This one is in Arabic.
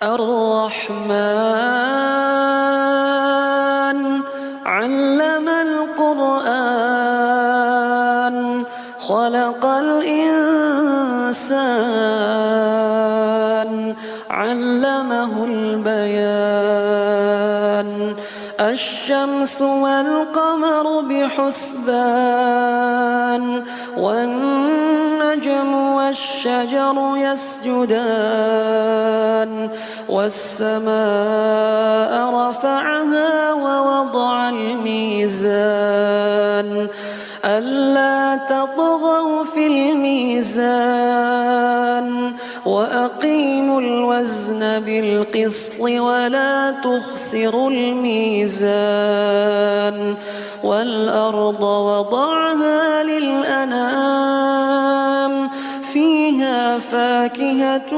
الرحمن علم القرآن خلق الإنسان علمه البيان الشمس والقمر بحسبان والنجم والشجر يسجدان والسماء رفعها ووضع الميزان ألا تطغوا في الميزان وأقيموا الوزن بالقسط ولا تخسروا الميزان والأرض وضعها للأنام فيها فاكهة